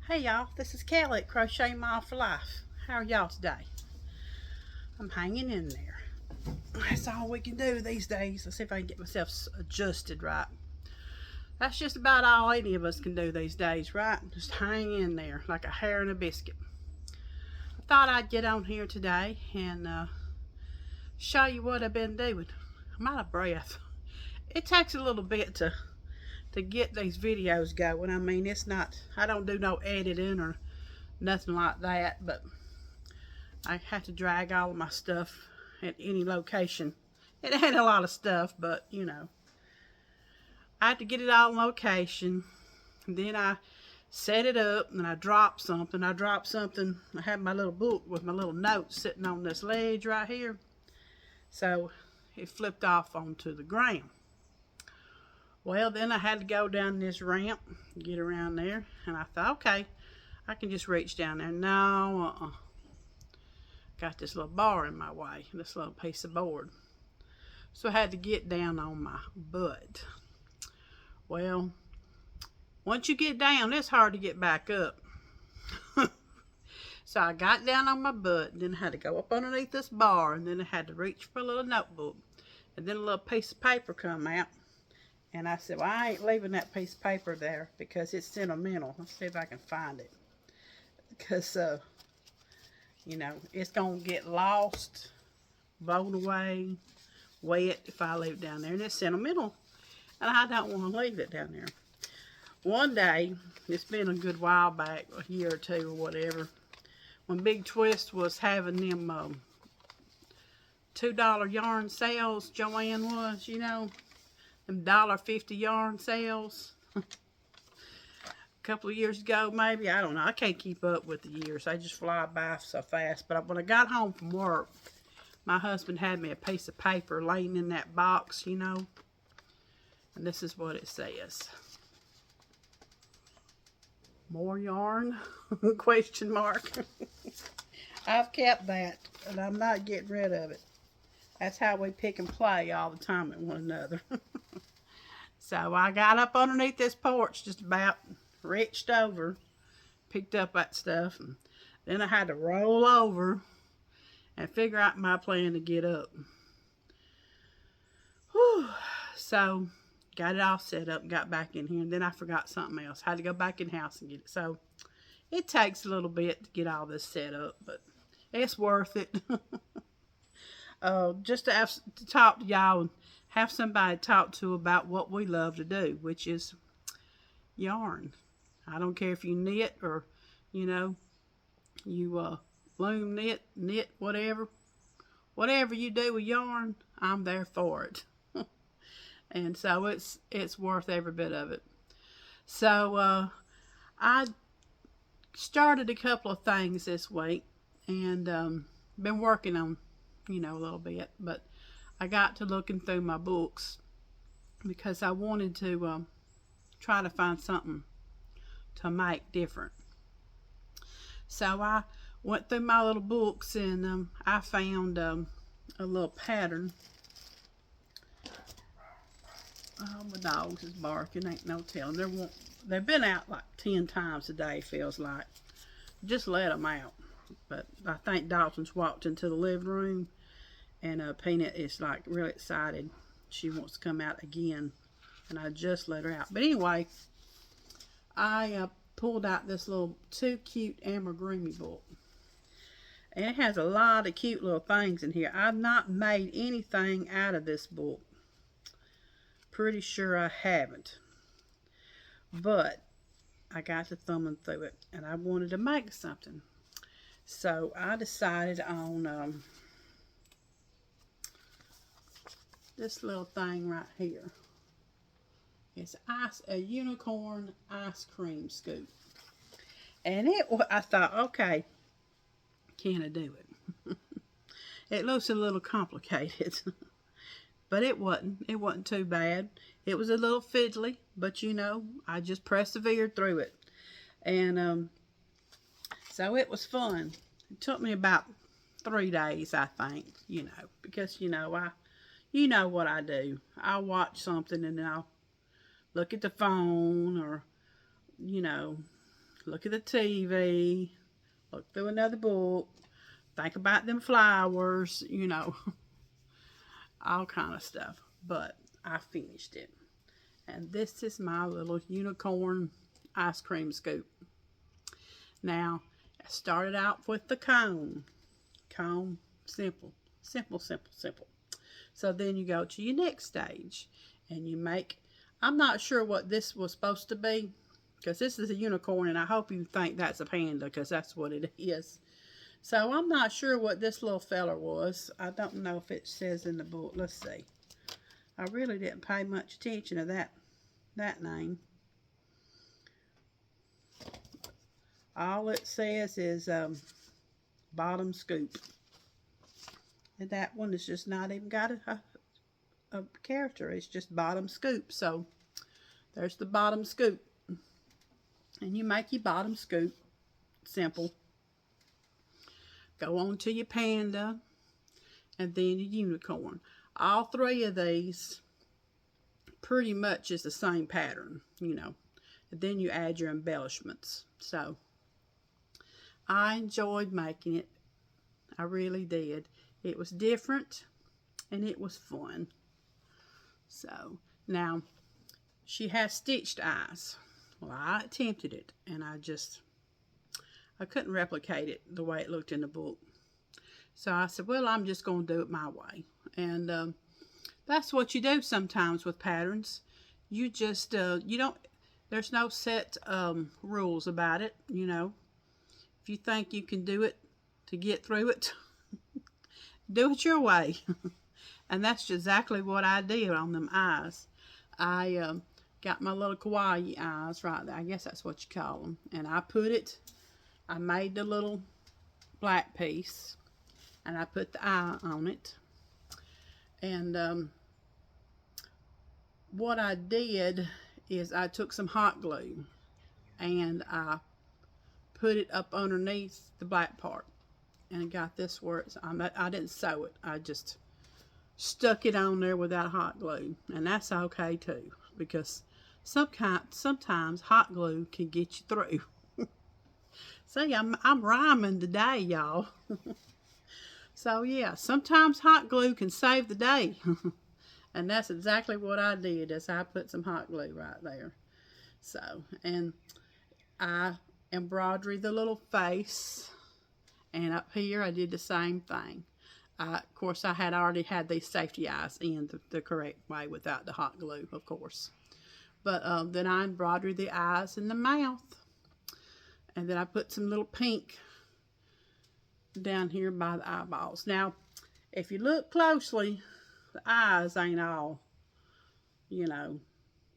Hey y'all, this is Kelly at Crochet Mile for Life. How are y'all today? I'm hanging in there. That's all we can do these days. Let's see if I can get myself adjusted right. That's just about all any of us can do these days, right? Just hang in there like a hair in a biscuit. I thought I'd get on here today and show you what I've been doing. I'm out of breath. It takes a little bit to get these videos going. I mean, it's not, I don't do no editing or nothing like that, but I had to drag all of my stuff at any location. It had a lot of stuff, but you know, I had to get it all in location. And then I set it up and I dropped something. I had my little book with my little notes sitting on this ledge right here. So it flipped off onto the ground. Well, then I had to go down this ramp, get around there, and I thought, okay, I can just reach down there. No, got this little bar in my way, this little piece of board. So I had to get down on my butt. Well, once you get down, it's hard to get back up. So I got down on my butt, and then I had to go up underneath this bar, and then I had to reach for a little notebook. And then a little piece of paper come out. And I said, well, I ain't leaving that piece of paper there because it's sentimental. Let's see if I can find it. Because, you know, it's going to get lost, blown away, wet if I leave it down there. And it's sentimental. And I don't want to leave it down there. One day, it's been a good while back, a year or two or whatever, when Big Twist was having them $2 yarn sales, Joanne was, you know. Them $1.50 yarn sales. A couple of years ago, maybe. I don't know. I can't keep up with the years. They just fly by so fast. But when I got home from work, my husband had me a piece of paper laying in that box, you know. And this is what it says. More yarn? Question mark. I've kept that, and I'm not getting rid of it. That's how we pick and play all the time with one another. So I got up underneath this porch, just about reached over, picked up that stuff, and then I had to roll over and figure out my plan to get up. Whew. So got it all set up, got back in here, and then I forgot something else. Had to go back in the house and get it. So it takes a little bit to get all this set up, but it's worth it. Just to have to talk to y'all and have somebody to talk to about what we love to do, which is yarn. I don't care if you knit or, you know, you loom, knit, whatever. Whatever you do with yarn, I'm there for it. And so it's worth every bit of it. So I started a couple of things this week and been working on, you know, a little bit, but I got to looking through my books because I wanted to try to find something to make different. So I went through my little books and I found a little pattern. Oh, my dogs is barking, ain't no telling. They've been out like 10 times a day, feels like. Just let them out. But I think Dalton's walked into the living room. And Peanut is like really excited. She wants to come out again. And I just let her out. But anyway, I pulled out this little Too Cute Amigurumi book. And it has a lot of cute little things in here. I've not made anything out of this book. Pretty sure I haven't. But I got to thumbing through it. And I wanted to make something. So I decided on this little thing right here. It's a unicorn ice cream scoop. And I thought, okay, can I do it? It looks a little complicated. But it wasn't. It wasn't too bad. It was a little fiddly, but you know, I just persevered through it. And so it was fun. It took me about 3 days, I think, you know, because, you know what I do. I'll watch something and then I'll look at the phone or, you know, look at the TV, look through another book, think about them flowers, you know, all kind of stuff. But I finished it. And this is my little unicorn ice cream scoop. Now, I started out with the cone. Cone, simple, simple, simple, simple. So then you go to your next stage and you make, I'm not sure what this was supposed to be, because this is a unicorn and I hope you think that's a panda, because that's what it is. So I'm not sure what this little feller was. I don't know if it says in the book. Let's see. I really didn't pay much attention to that name. All it says is bottom scoop. And that one is just not even got a character. It's just bottom scoop. So there's the bottom scoop. And you make your bottom scoop simple. Go on to your panda and then your unicorn. All three of these pretty much is the same pattern, you know. And then you add your embellishments. So I enjoyed making it. I really did. It was different and it was fun. So now she has stitched eyes. Well, I attempted it and I couldn't replicate it the way it looked in the book. So I said, well, I'm just going to do it my way. And that's what you do sometimes with patterns. You just, you don't, there's no set rules about it, you know. If you think you can do it to get through it, do it your way. And that's exactly what I did on them eyes. I got my little kawaii eyes right there. I guess that's what you call them. And I made the little black piece. And I put the eye on it. And what I did is I took some hot glue. And I put it up underneath the black part. And I got this where I didn't sew it. I just stuck it on there without hot glue. And that's okay too. Because sometimes hot glue can get you through. See, I'm rhyming today, y'all. So yeah, sometimes hot glue can save the day. And that's exactly what I did, is I put some hot glue right there. So, and I embroidered the little face. And up here I did the same thing. Of course, I had already had these safety eyes in the correct way without the hot glue, of course. But then I embroidered the eyes and the mouth. And then I put some little pink down here by the eyeballs. Now, if you look closely, the eyes ain't all, you know,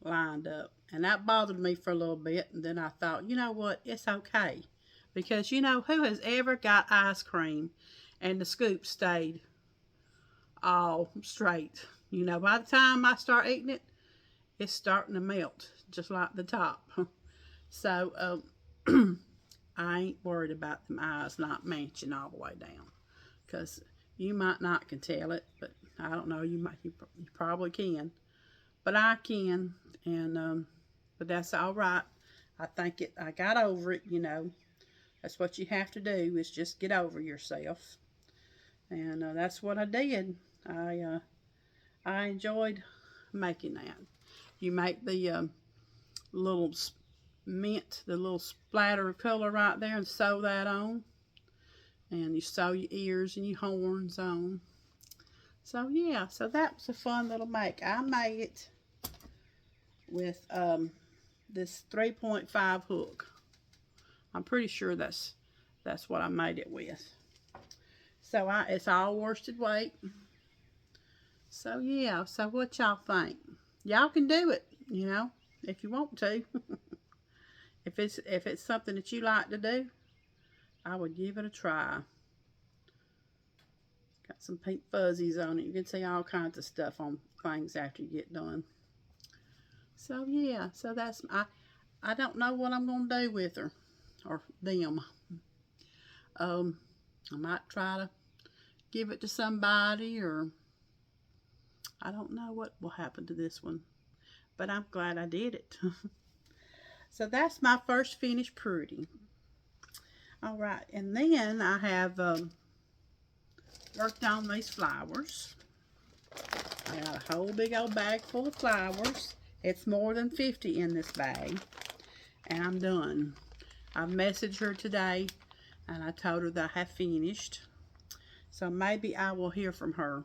lined up. And that bothered me for a little bit. And then I thought, you know what, it's okay. Because, you know, who has ever got ice cream and the scoop stayed all straight? You know, by the time I start eating it, it's starting to melt, just like the top. So, I ain't worried about them eyes not matching all the way down. Because you might not can tell it, but I don't know, you probably can. But I can, and, but that's all right. I got over it, you know. That's what you have to do, is just get over yourself. And that's what I did. I enjoyed making that. You make the little mint, the little splatter of color right there, and sew that on. And you sew your ears and your horns on. So yeah, so that was a fun little make. I made it with this 3.5 hook. I'm pretty sure that's what I made it with. So it's all worsted weight. So yeah, so what y'all think? Y'all can do it, you know, if you want to. If it's something that you like to do, I would give it a try. Got some pink fuzzies on it. You can see all kinds of stuff on things after you get done. So yeah, so that's I don't know what I'm gonna do with her or them. I might try to give it to somebody, or I don't know what will happen to this one, but I'm glad I did it. So that's my first finished pretty. All right, and then I have worked on these flowers. I got a whole big old bag full of flowers. It's more than 50 in this bag. And I'm done. I messaged her today and I told her that I have finished. So maybe I will hear from her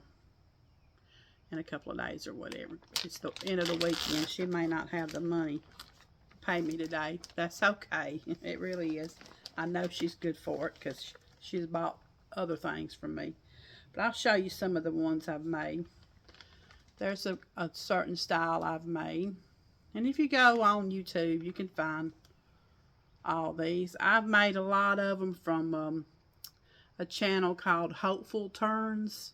in a couple of days or whatever. It's the end of the weekend. She may not have the money to pay me today. That's okay. It really is. I know she's good for it because she's bought other things from me. But I'll show you some of the ones I've made. There's a certain style I've made. And if you go on YouTube, you can find all these. I've made a lot of them from a channel called Hopeful Turns.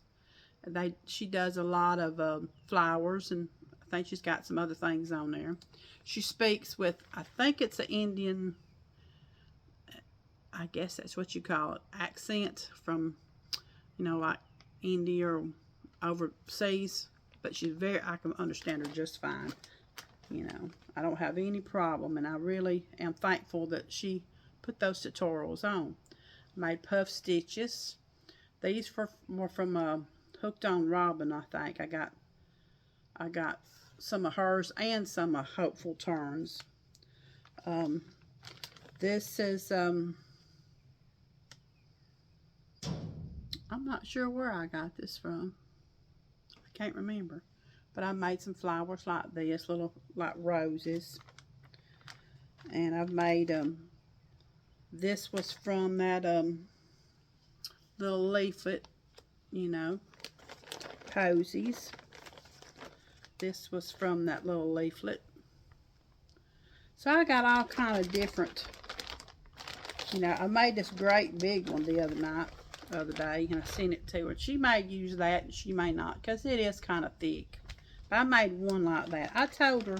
She does a lot of flowers, and I think she's got some other things on there. She speaks with, I think it's an Indian, I guess that's what you call it, accent from, you know, like India or overseas. But I can understand her just fine. You know, I don't have any problem, and I really am thankful that she put those tutorials on. Made puff stitches. These were from Hooked on Robin, I think. I got some of hers and some of Hopeful Turns. This is I'm not sure where I got this from. I can't remember. But I made some flowers like this, little like roses. And I've made this was from that little leaflet, you know, posies. This was from that little leaflet. So I got all kind of different, you know. I made this great big one the other day, and I sent it to her. She may use that and she may not, because it is kind of thick. But I made one like that. I told her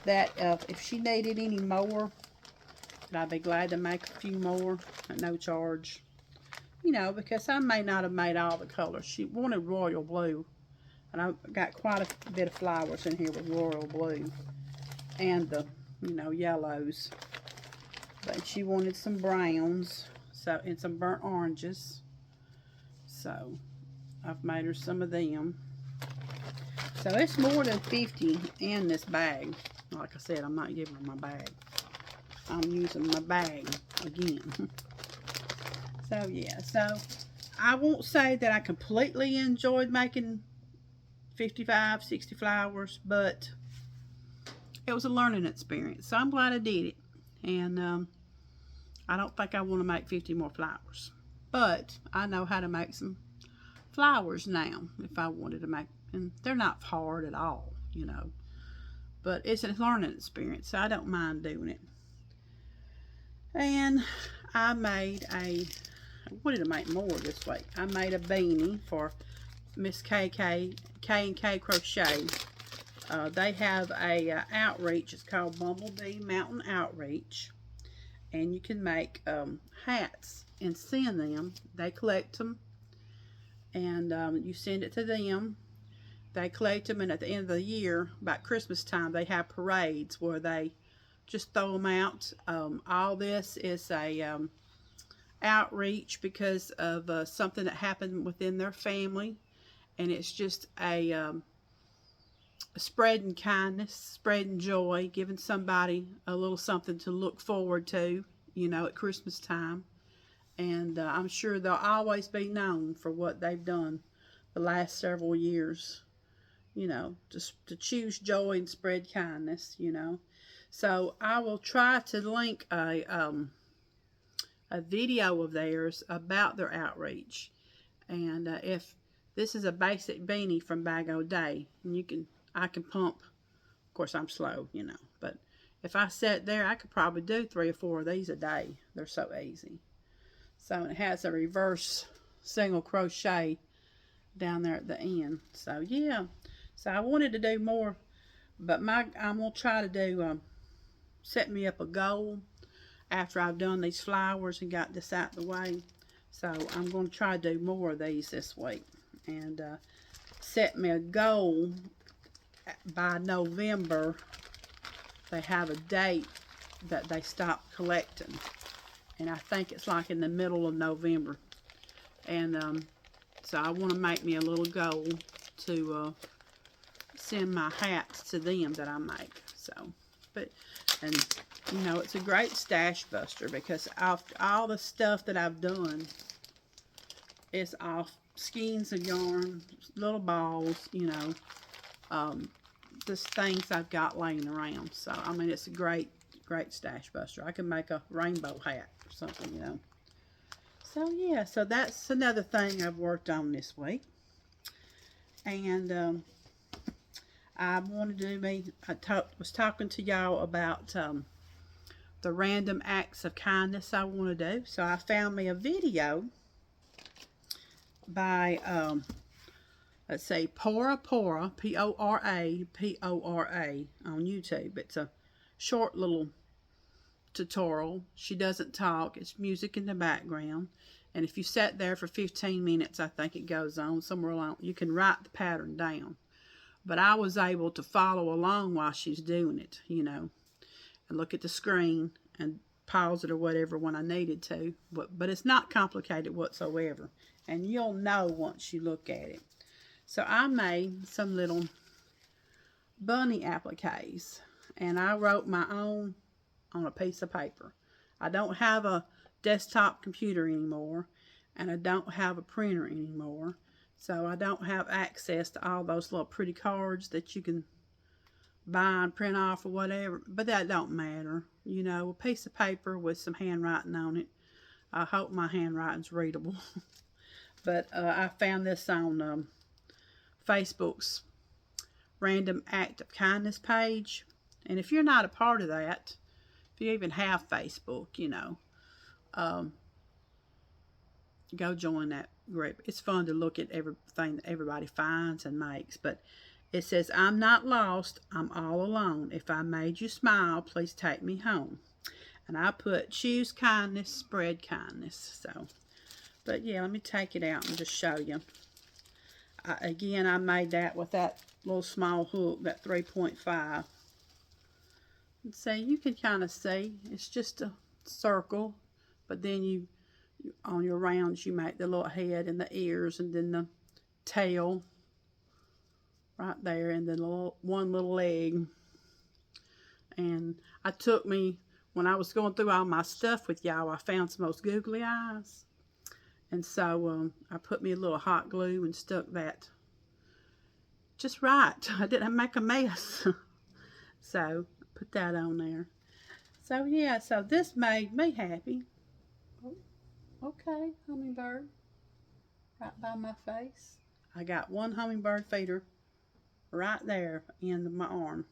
that if she needed any more, that I'd be glad to make a few more at no charge. You know, because I may not have made all the colors. She wanted royal blue. And I got quite a bit of flowers in here with royal blue. And the, you know, yellows. But she wanted some browns. And some burnt oranges. So, I've made her some of them. So, it's more than 50 in this bag. Like I said, I'm not giving her my bag. I'm using my bag again. So, yeah. So, I won't say that I completely enjoyed making 55, 60 flowers, but it was a learning experience. So, I'm glad I did it. And I don't think I want to make 50 more flowers. But I know how to make some flowers now if I wanted to make. And they're not hard at all, you know. But it's a learning experience, so I don't mind doing it. And I made I wanted to make more this week. I made a beanie for Miss K&K Crochet. They have a outreach. It's called Bumble Mountain Outreach. And you can make hats and send them. They collect them. And you send it to them. They collect them, and at the end of the year, about Christmas time, they have parades where they just throw them out. All this is a outreach because of something that happened within their family, and it's just a spreading kindness, spreading joy, giving somebody a little something to look forward to, you know, at Christmas time. And I'm sure they'll always be known for what they've done the last several years. You know, just to choose joy and spread kindness, you know. So I will try to link a video of theirs about their outreach. And if this is a basic beanie from Bag O' Day, and I can pump. Of course, I'm slow, you know, but if I sat there, I could probably do 3 or 4 of these a day. They're so easy. So it has a reverse single crochet down there at the end. So yeah. So I wanted to do more, but I'm going to try to do, set me up a goal after I've done these flowers and got this out the way. So I'm going to try to do more of these this week. And set me a goal by November. They have a date that they stopped collecting. And I think it's like in the middle of November. And so I want to make me a little goal to send my hats to them that I make. So, and you know, it's a great stash buster because all the stuff that I've done is off skeins of yarn, little balls, you know, just things I've got laying around. So, I mean, it's a great stash buster. I can make a rainbow hat or something, you know. So, yeah, so that's another thing I've worked on this week. And I wanted to was talking to y'all about the random acts of kindness I want to do. So I found me a video by, let's say, Pora, P-O-R-A, P-O-R-A on YouTube. It's a short little tutorial. She doesn't talk. It's music in the background. And if you sat there for 15 minutes, I think it goes on somewhere along. You can write the pattern down. But I was able to follow along while she's doing it, you know, and look at the screen and pause it or whatever when I needed to. But it's not complicated whatsoever. And you'll know once you look at it. So I made some little bunny appliques. And I wrote my own on a piece of paper. I don't have a desktop computer anymore. And I don't have a printer anymore. So I don't have access to all those little pretty cards that you can buy and print off or whatever. But that don't matter. You know, a piece of paper with some handwriting on it. I hope my handwriting's readable. But I found this on Facebook's Random Act of Kindness page. And if you're not a part of that, if you even have Facebook, you know, go join that group. It's fun to look at everything that everybody finds and makes. But it says, I'm not lost, I'm all alone. If I made you smile, please take me home. And I put, choose kindness, spread kindness. So, but yeah, let me take it out and just show you. Again, I made that with that little small hook, that 3.5. And so you can kind of see, it's just a circle. But then on your rounds, you make the little head and the ears and then the tail right there and then one little leg. And when I was going through all my stuff with y'all, I found some of those googly eyes. And so I put me a little hot glue and stuck that just right. I didn't make a mess. So put that on there. So yeah, so this made me happy. Okay, hummingbird, right by my face. I got one hummingbird feeder right there in my arm.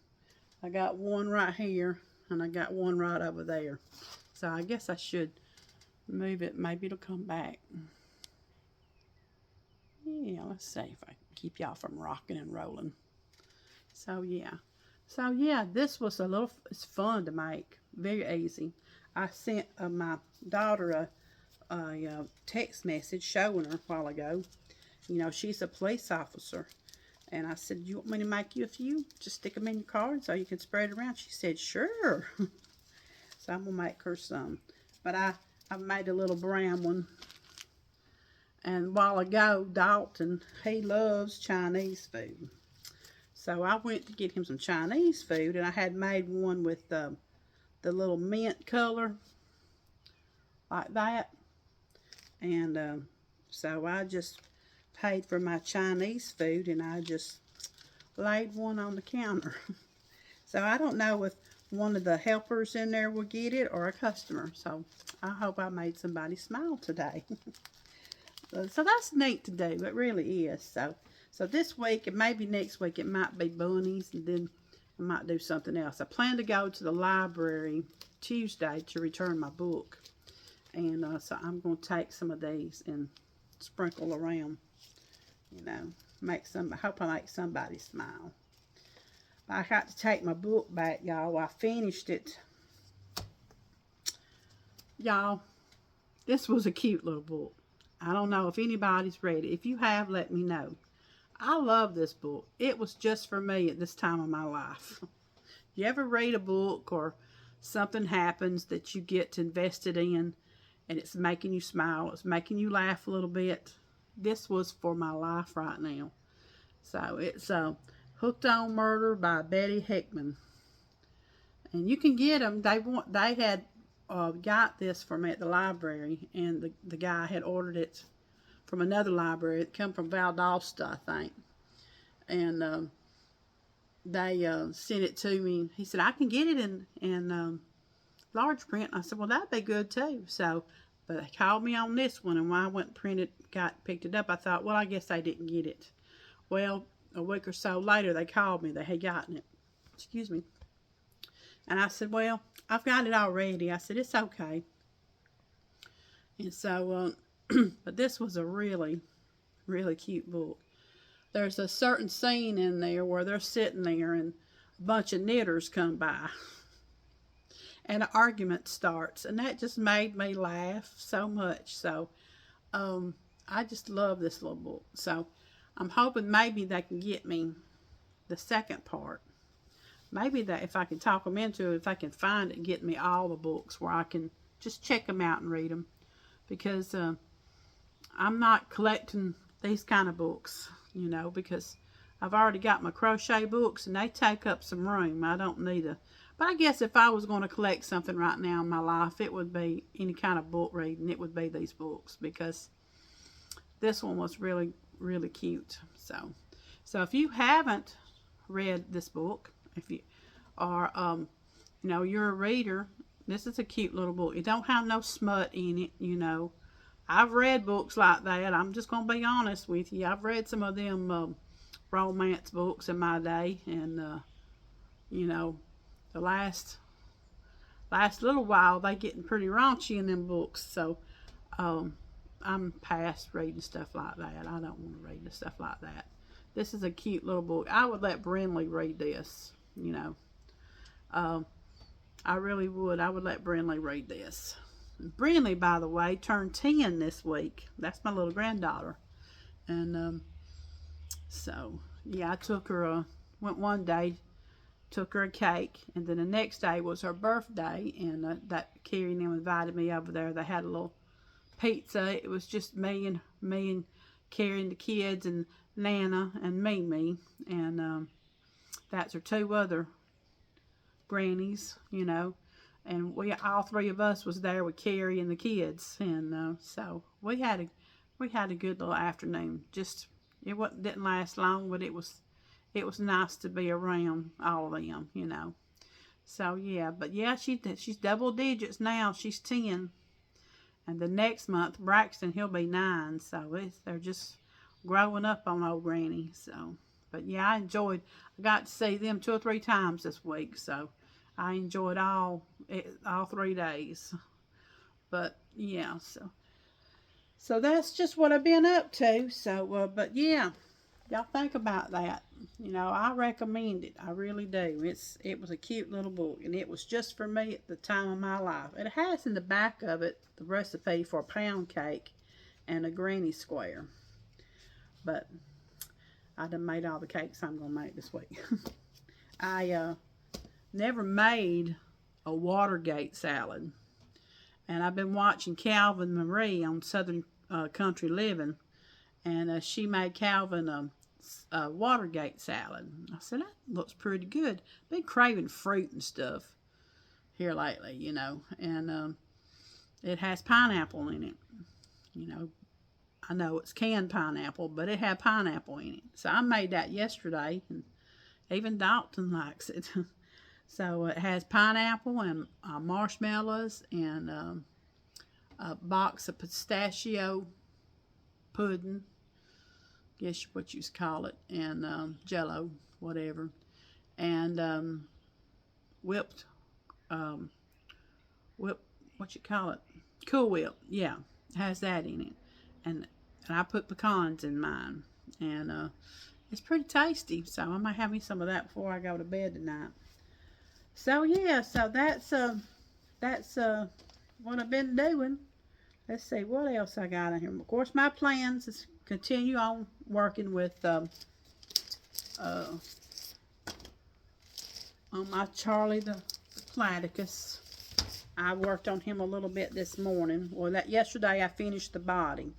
I got one right here, and I got one right over there. So I guess I should move it. Maybe it'll come back. Yeah, let's see if I can keep y'all from rocking and rolling. So yeah, this was it's fun to make. Very easy. I sent my daughter a text message showing her a while ago. You know, she's a police officer. And I said, you want me to make you a few? Just stick them in your card so you can spread it around. She said, sure. So I'm going to make her some. But I made a little brown one. And a while ago, Dalton, he loves Chinese food. So I went to get him some Chinese food. And I had made one with the little mint color. Like that. And so I just paid for my Chinese food and I just laid one on the counter. So I don't know if one of the helpers in there will get it or a customer. So I hope I made somebody smile today. So that's neat to do. It really is. So this week and maybe next week it might be bunnies and then I might do something else. I plan to go to the library Tuesday to return my book. And so I'm going to take some of these and sprinkle around, you know, I hope I make somebody smile. But I got to take my book back, y'all. I finished it. Y'all, this was a cute little book. I don't know if anybody's read it. If you have, let me know. I love this book. It was just for me at this time of my life. You ever read a book or something happens that you get invested in, and it's making you smile, it's making you laugh a little bit. This was for my life right now. So it's Hooked on Murder by Betty Hickman. And you can get them. They had got this for me at the library, and the guy had ordered it from another library. It come from Valdosta, I think. And they sent it to me. He said, I can get it in large print. I said, well, that'd be good too. So, but they called me on this one, and when I went and picked it up, I thought, well, I guess they didn't get it. Well, a week or so later, they called me. They had gotten it. Excuse me. And I said, well, I've got it already. I said, it's okay. And so, but this was a really, really cute book. There's a certain scene in there where they're sitting there and a bunch of knitters come by. And an argument starts. And that just made me laugh so much. So, I just love this little book. So, I'm hoping maybe they can get me the second part. Maybe that if I can talk them into it, if I can find it and get me all the books where I can just check them out and read them. Because I'm not collecting these kind of books, you know, because I've already got my crochet books and they take up some room. I don't need a... But I guess if I was going to collect something right now in my life, it would be any kind of book reading. It would be these books, because this one was really, really cute. So if you haven't read this book, if you are, you know, you're a reader, this is a cute little book. It don't have no smut in it, you know. I've read books like that. I'm just going to be honest with you. I've read some of them romance books in my day, and, you know, the last little while, they getting pretty raunchy in them books. So, I'm past reading stuff like that. I don't want to read the stuff like that. This is a cute little book. I would let Brinley read this, you know. I really would. I would let Brinley read this. Brinley, by the way, turned 10 this week. That's my little granddaughter. And so, yeah, I took her, went one day, took her a cake, and then the next day was her birthday, and that Carrie and them invited me over there. They had a little pizza. It was just me and Carrie and the kids, and Nana and Mimi, and that's her two other grannies, you know, and we all three of us was there with Carrie and the kids, and so we had a good little afternoon. Just didn't last long, but it was nice to be around all of them, you know. So yeah, but yeah, she's double digits now. She's 10, and the next month Braxton, he'll be 9. So they're just growing up on old Granny. So, but yeah, I got to see them 2 or 3 times this week. So I enjoyed all 3 days. But yeah, so that's just what I've been up to. So, but yeah, y'all think about that. You know, I recommend it. I really do. It was a cute little book, and it was just for me at the time of my life. It has in the back of it the recipe for a pound cake and a granny square. But I done made all the cakes I'm going to make this week. I never made a Watergate salad. And I've been watching Calvin Marie on Southern Country Living. And she made Calvin a Watergate salad. I said, that looks pretty good. Been craving fruit and stuff here lately, you know. And it has pineapple in it. You know, I know it's canned pineapple, but it had pineapple in it. So I made that yesterday, and even Dalton likes it. So it has pineapple and marshmallows and a box of pistachio pudding, guess what you call it, and Jello, whatever, and whipped, what you call it, Cool Whip, yeah, it has that in it, and I put pecans in mine, and it's pretty tasty. So I might have me some of that before I go to bed tonight. So yeah, so that's what I've been doing. Let's see what else I got in here. Of course, my plans is continue on working with on my Charlie the Platycus. I worked on him a little bit this morning. Well, yesterday I finished the body.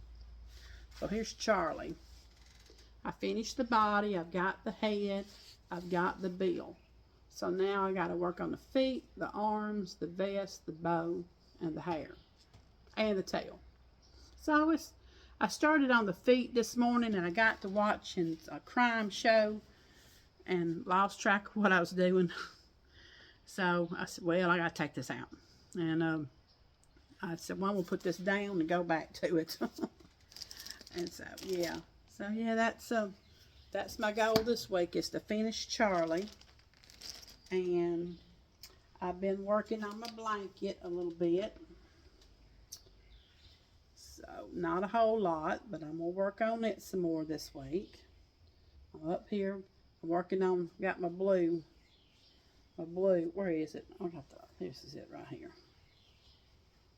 So here's Charlie. I finished the body. I've got the head. I've got the bill. So now I got to work on the feet, the arms, the vest, the bow, and the hair, and the tail. So I started on the feet this morning, and I got to watching a crime show and lost track of what I was doing. So I said, well, I got to take this out. And I said, well, we'll put this down and go back to it. And so, yeah. So, yeah, that's my goal this week, is to finish Charlie. And I've been working on my blanket a little bit. So, not a whole lot, but I'm going to work on it some more this week. I'm up here. I'm working on, got my blue. Where is it? Oh, this is it right here.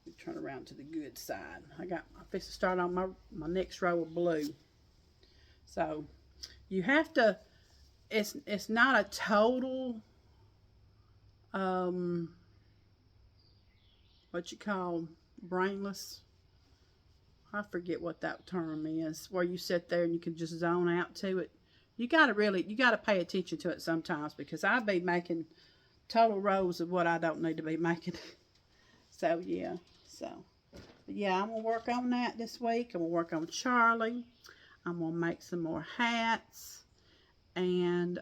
Let me turn around to the good side. I'm fixing to start on my next row of blue. So, you have to, it's not a total, what you call brainless. I forget what that term is, where you sit there and you can just zone out to it. You got to pay attention to it sometimes, because I'll be making total rows of what I don't need to be making. So, yeah. But yeah, I'm going to work on that this week. I'm going to work on Charlie. I'm going to make some more hats. And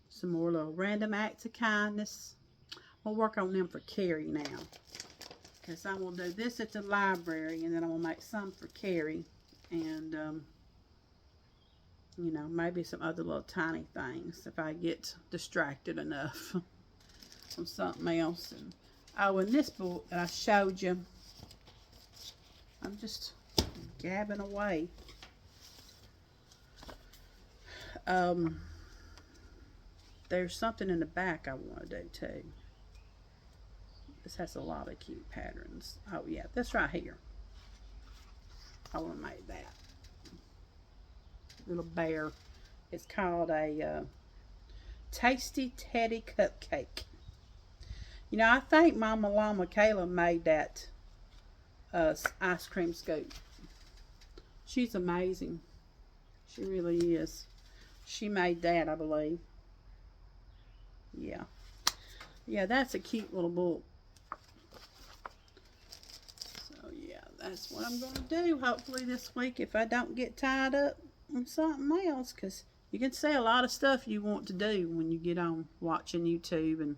some more little random acts of kindness. I'll work on them for Carrie now. Because I'm going to do this at the library, and then I'm going to make some for Carrie. And, you know, maybe some other little tiny things if I get distracted enough from something else. And, oh, in this book that I showed you, I'm just gabbing away. There's something in the back I want to do too. This has a lot of cute patterns. Oh yeah, this right here. I want to make that little bear. It's called a Tasty Teddy Cupcake. You know, I think Mama Llama Kayla made that ice cream scoop. She's amazing. She really is. She made that, I believe. Yeah. Yeah, that's a cute little book. So, yeah, that's what I'm going to do hopefully this week, if I don't get tied up on something else. Because you can see a lot of stuff you want to do when you get on watching YouTube and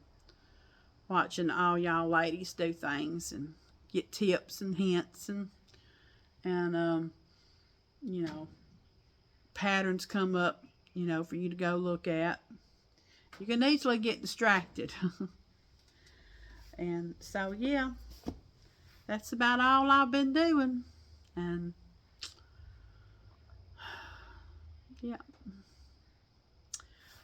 watching all y'all ladies do things and get tips and hints and you know, patterns come up, you know, for you to go look at. You can easily get distracted. And so, yeah, that's about all I've been doing. And, yeah.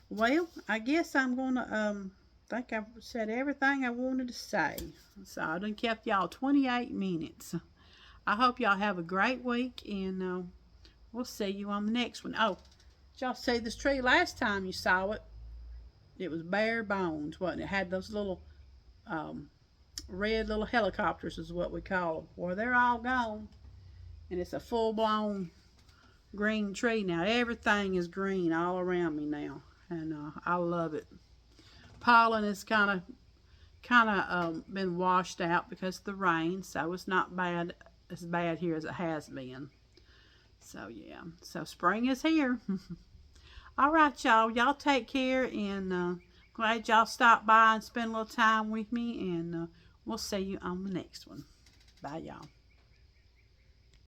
Well, I guess I'm going to, think I've said everything I wanted to say. So, I done kept y'all 28 minutes. I hope y'all have a great week, and we'll see you on the next one. Oh, did y'all see this tree last time you saw it? It was bare bones, wasn't it? It had those little red little helicopters is what we call them. Well, they're all gone. And it's a full-blown green tree now. Everything is green all around me now. And I love it. Pollen is kind of been washed out because of the rain. So it's not as bad here as it has been. So, yeah. So spring is here. All right, y'all. Y'all take care, and glad y'all stopped by and spent a little time with me, and we'll see you on the next one. Bye, y'all.